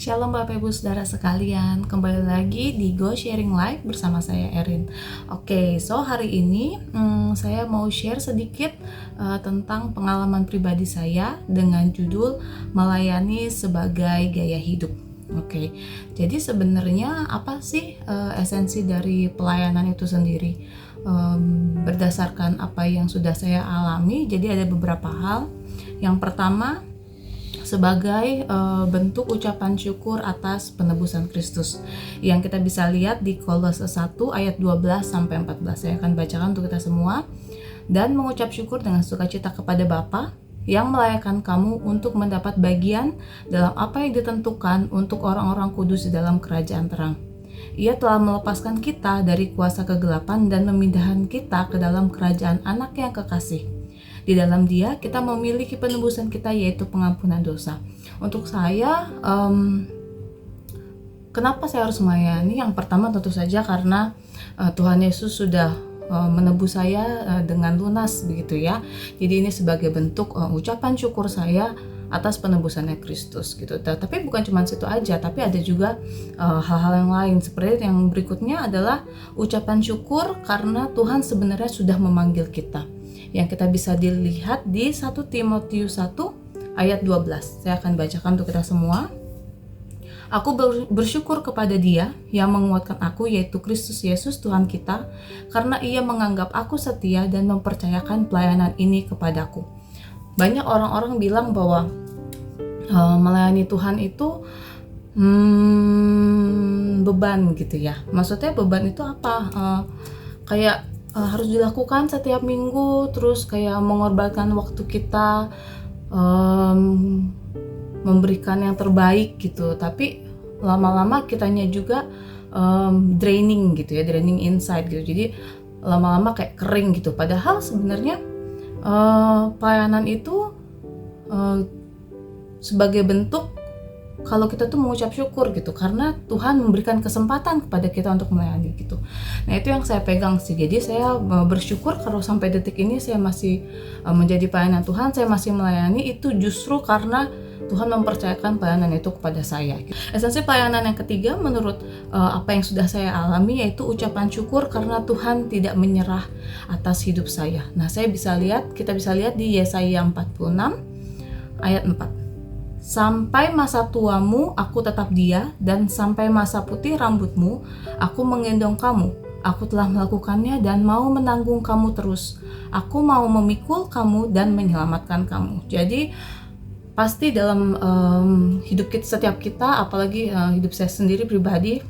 Shalom Bapak Ibu Saudara sekalian, kembali lagi di Go Sharing Life bersama saya Erin. Oke, so hari ini saya mau share sedikit tentang pengalaman pribadi saya dengan judul melayani sebagai gaya hidup. Oke, jadi sebenarnya apa sih esensi dari pelayanan itu sendiri? Berdasarkan apa yang sudah saya alami, jadi ada beberapa hal. Yang pertama, sebagai bentuk ucapan syukur atas penebusan Kristus yang kita bisa lihat di Kolose 1 ayat 12 sampai 14. Saya akan bacakan untuk kita semua. Dan mengucap syukur dengan sukacita kepada Bapa yang melayakkan kamu untuk mendapat bagian dalam apa yang ditentukan untuk orang-orang kudus di dalam kerajaan terang. Ia telah melepaskan kita dari kuasa kegelapan dan memindahkan kita ke dalam kerajaan Anak yang kekasih. Di dalam Dia kita memiliki penebusan kita, yaitu pengampunan dosa. Untuk saya, kenapa saya harus melayani? Yang pertama tentu saja karena Tuhan Yesus sudah menebus saya dengan lunas, begitu ya. Jadi ini sebagai bentuk ucapan syukur saya atas penebusannya Kristus gitu. Tapi bukan cuma situ aja, tapi ada juga hal-hal yang lain. Seperti yang berikutnya adalah ucapan syukur karena Tuhan sebenarnya sudah memanggil kita, yang kita bisa dilihat di 1 Timotius 1 ayat 12. Saya akan bacakan untuk kita semua. Aku bersyukur kepada Dia yang menguatkan aku, yaitu Kristus Yesus Tuhan kita, karena Ia menganggap aku setia dan mempercayakan pelayanan ini kepadaku. Banyak orang-orang bilang bahwa melayani Tuhan itu beban gitu ya. Maksudnya beban itu apa? Kayak harus dilakukan setiap minggu, terus kayak mengorbankan waktu kita, memberikan yang terbaik gitu. Tapi lama-lama kitanya juga draining gitu ya, draining inside gitu. Jadi lama-lama kayak kering gitu. Padahal sebenarnya pelayanan itu sebagai bentuk kalau kita tuh mengucap syukur gitu, karena Tuhan memberikan kesempatan kepada kita untuk melayani gitu. Nah itu yang saya pegang sih. Jadi saya bersyukur kalau sampai detik ini saya masih menjadi pelayanan Tuhan, saya masih melayani, itu justru karena Tuhan mempercayakan pelayanan itu kepada saya. Esensi pelayanan yang ketiga menurut apa yang sudah saya alami, yaitu ucapan syukur karena Tuhan tidak menyerah atas hidup saya. Nah kita bisa lihat di Yesaya 46 ayat 4. Sampai masa tuamu aku tetap Dia, dan sampai masa putih rambutmu aku menggendong kamu. Aku telah melakukannya dan mau menanggung kamu terus. Aku mau memikul kamu dan menyelamatkan kamu. Jadi pasti dalam hidup setiap kita, apalagi hidup saya sendiri pribadi,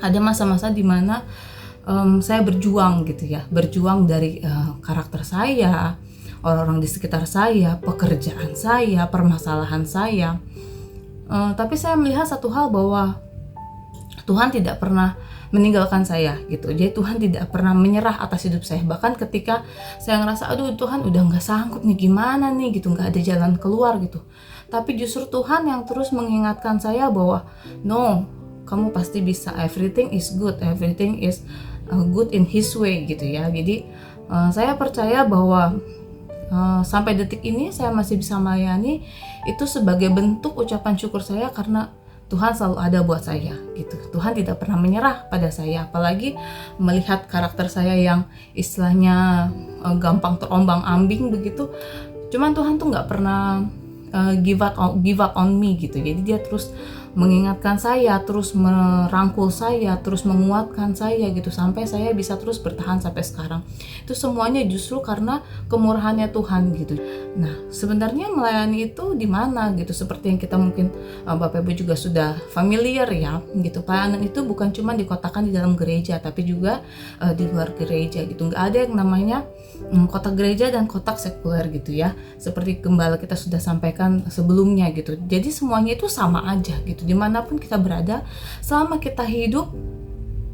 ada masa-masa di mana saya berjuang gitu ya, berjuang dari karakter saya, orang-orang di sekitar saya, pekerjaan saya, permasalahan saya. Tapi saya melihat satu hal, bahwa Tuhan tidak pernah meninggalkan saya gitu. Jadi Tuhan tidak pernah menyerah atas hidup saya. Bahkan ketika saya ngerasa, aduh Tuhan udah gak sanggup nih, gimana nih gitu, gak ada jalan keluar gitu. Tapi justru Tuhan yang terus mengingatkan saya bahwa no, kamu pasti bisa, everything is good, everything is good in His way gitu ya. Jadi saya percaya bahwa sampai detik ini saya masih bisa melayani itu sebagai bentuk ucapan syukur saya, karena Tuhan selalu ada buat saya gitu. Tuhan tidak pernah menyerah pada saya, apalagi melihat karakter saya yang istilahnya gampang terombang-ambing begitu. Cuman Tuhan tuh nggak pernah give up on me gitu. Jadi Dia terus mengingatkan saya, terus merangkul saya, terus menguatkan saya gitu, sampai saya bisa terus bertahan sampai sekarang. Itu semuanya justru karena kemurahannya Tuhan gitu. Nah, sebenarnya melayani itu di mana gitu? Seperti yang kita mungkin Bapak Ibu juga sudah familiar ya gitu. Pelayanan itu bukan cuma dikotakan di dalam gereja, tapi juga di luar gereja gitu. Nggak ada yang namanya kotak gereja dan kotak sekuler gitu ya. Seperti gembala kita sudah sampaikan sebelumnya gitu. Jadi semuanya itu sama aja gitu. Dimanapun kita berada, selama kita hidup,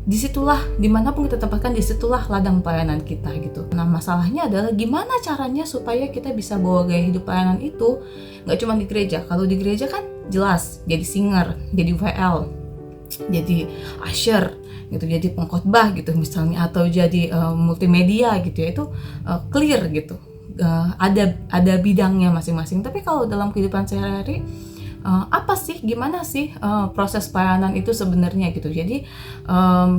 disitulah, dimanapun kita tempatkan, disitulah ladang pelayanan kita gitu. Nah masalahnya adalah gimana caranya supaya kita bisa bawa gaya hidup pelayanan itu nggak cuma di gereja. Kalau di gereja kan jelas, jadi singer, jadi WL, jadi usher gitu, jadi pengkhotbah gitu misalnya, atau jadi multimedia gitu ya, itu clear gitu. Ada bidangnya masing-masing. Tapi kalau dalam kehidupan sehari-hari apa sih, gimana sih proses pelayanan itu sebenarnya gitu. Jadi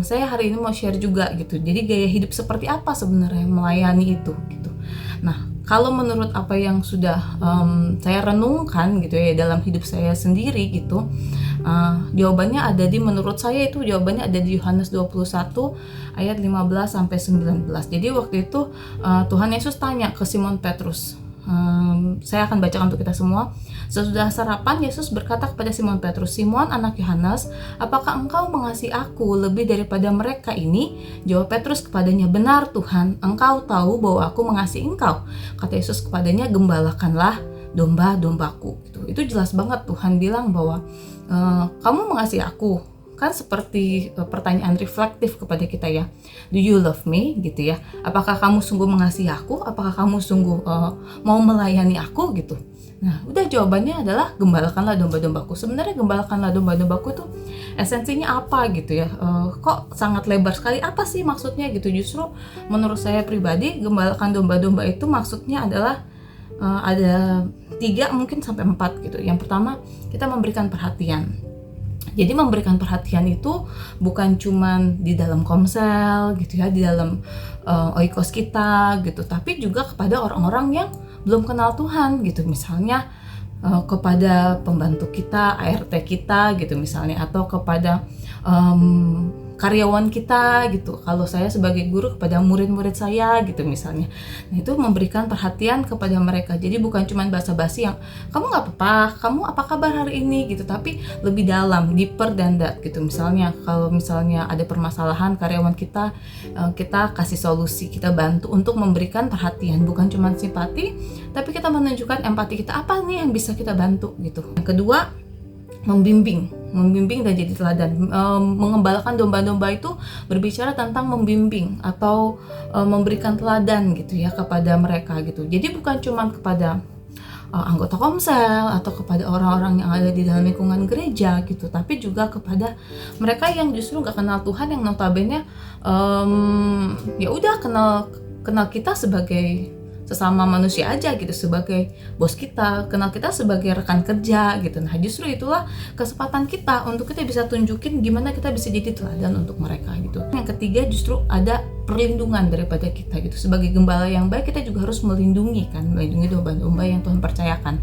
saya hari ini mau share juga gitu. Jadi gaya hidup seperti apa sebenarnya melayani itu gitu. Nah, kalau menurut apa yang sudah saya renungkan gitu ya dalam hidup saya sendiri gitu, jawabannya ada menurut saya itu jawabannya ada di Yohanes 21 ayat 15 sampai 19. Jadi waktu itu Tuhan Yesus tanya ke Simon Petrus. Saya akan bacakan untuk kita semua. Sesudah sarapan, Yesus berkata kepada Simon Petrus, "Simon, anak Yohanes, apakah engkau mengasihi aku lebih daripada mereka ini?" Jawab Petrus kepadanya, "Benar Tuhan, engkau tahu bahwa aku mengasihi engkau." Kata Yesus kepadanya, "Gembalakanlah domba-dombaku." Itu jelas banget Tuhan bilang bahwa kamu mengasihi aku. Kan seperti pertanyaan reflektif kepada kita ya. Do you love me? Gitu ya. Apakah kamu sungguh mengasihi aku? Apakah kamu sungguh mau melayani aku gitu? Nah, udah jawabannya adalah gembalakanlah domba-dombaku. Sebenarnya gembalakanlah domba-dombaku itu esensinya apa gitu ya? Kok sangat lebar sekali? Apa sih maksudnya gitu? Justru menurut saya pribadi, gembalakan domba-domba itu maksudnya adalah ada 3 mungkin sampai 4 gitu. Yang pertama, kita memberikan perhatian. Jadi memberikan perhatian itu bukan cuman di dalam komsel gitu ya, di dalam oikos kita gitu, tapi juga kepada orang-orang yang belum kenal Tuhan gitu. Misalnya kepada pembantu kita, ART kita gitu misalnya, atau kepada karyawan kita gitu. Kalau saya sebagai guru kepada murid-murid saya gitu misalnya. Nah, itu memberikan perhatian kepada mereka. Jadi bukan cuma basa-basi yang kamu nggak apa-apa, kamu apa kabar hari ini gitu, tapi lebih dalam, deeper than that gitu. Misalnya kalau misalnya ada permasalahan karyawan kita, kita kasih solusi, kita bantu untuk memberikan perhatian, bukan cuma simpati, tapi kita menunjukkan empati kita, apa nih yang bisa kita bantu gitu. Yang kedua, membimbing dan jadi teladan. Mengembalakan domba-domba itu berbicara tentang membimbing atau memberikan teladan gitu ya kepada mereka gitu. Jadi bukan cuma kepada anggota komsel atau kepada orang-orang yang ada di dalam lingkungan gereja gitu, tapi juga kepada mereka yang justru nggak kenal Tuhan, yang notabene ya udah kenal kita sebagai sesama manusia aja gitu, sebagai bos kita, kenal kita sebagai rekan kerja gitu. Nah, justru itulah kesempatan kita untuk kita bisa tunjukin gimana kita bisa jadi teladan untuk mereka gitu. Yang ketiga, justru ada perlindungan daripada kita gitu. Sebagai gembala yang baik, kita juga harus melindungi domba-domba yang Tuhan percayakan.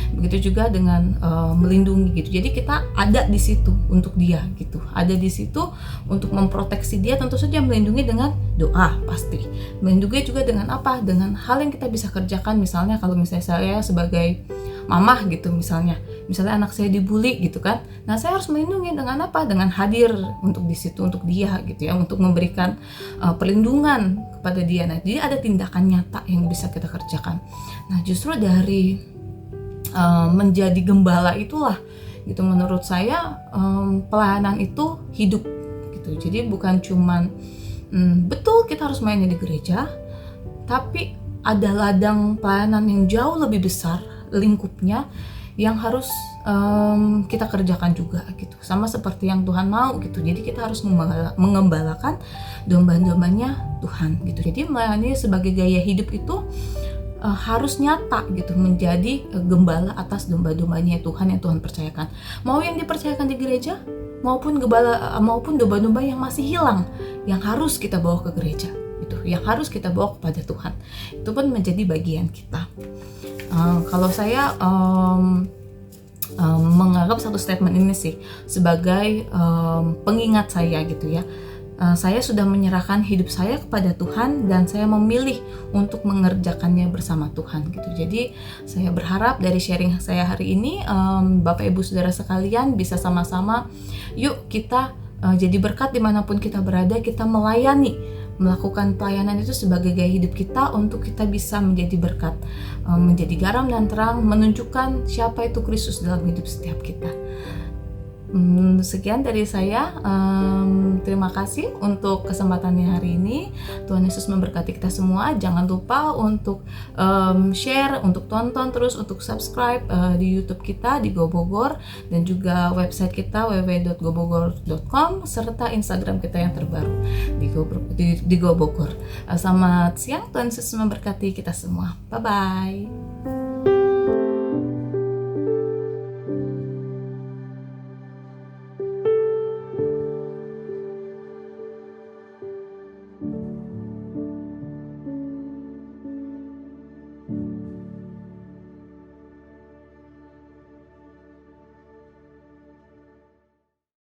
Begitu juga dengan melindungi gitu. Jadi kita ada di situ untuk dia gitu. Ada di situ untuk memproteksi dia, tentu saja melindungi dengan doa pasti. Melindungi juga dengan apa? Dengan hal yang kita bisa kerjakan. Misalnya kalau misalnya saya sebagai mamah gitu misalnya anak saya dibully gitu kan. Nah, saya harus melindungi dengan apa? Dengan hadir untuk di situ untuk dia gitu ya, untuk memberikan perlindungan kepada dia. Nah, jadi ada tindakan nyata yang bisa kita kerjakan. Nah, justru dari menjadi gembala itulah gitu, menurut saya pelayanan itu hidup gitu. Jadi bukan cuman betul kita harus mainnya di gereja, tapi ada ladang pelayanan yang jauh lebih besar lingkupnya yang harus kita kerjakan juga gitu, sama seperti yang Tuhan mau gitu. Jadi kita harus mengembalakan domba-dombanya Tuhan gitu. Jadi melayani sebagai gaya hidup itu harus nyata gitu, menjadi gembala atas domba-dombanya Tuhan yang Tuhan percayakan. Mau yang dipercayakan di gereja maupun domba-domba yang masih hilang, yang harus kita bawa ke gereja gitu, yang harus kita bawa kepada Tuhan. Itu pun menjadi bagian kita. Kalau saya menganggap satu statement ini sih sebagai pengingat saya gitu ya. Saya sudah menyerahkan hidup saya kepada Tuhan dan saya memilih untuk mengerjakannya bersama Tuhan gitu. Jadi saya berharap dari sharing saya hari ini, Bapak Ibu Saudara sekalian bisa sama-sama yuk kita jadi berkat dimanapun kita berada, kita melakukan pelayanan itu sebagai gaya hidup kita untuk kita bisa menjadi berkat, menjadi garam dan terang, menunjukkan siapa itu Kristus dalam hidup setiap kita. Sekian dari saya. Terima kasih untuk kesempatannya hari ini. Tuhan Yesus memberkati kita semua. Jangan lupa untuk share, untuk tonton terus, untuk subscribe di YouTube kita di Go Bogor, dan juga website kita www.gobogor.com, serta Instagram kita yang terbaru di Go Bogor. Selamat siang, Tuhan Yesus memberkati kita semua. Bye bye.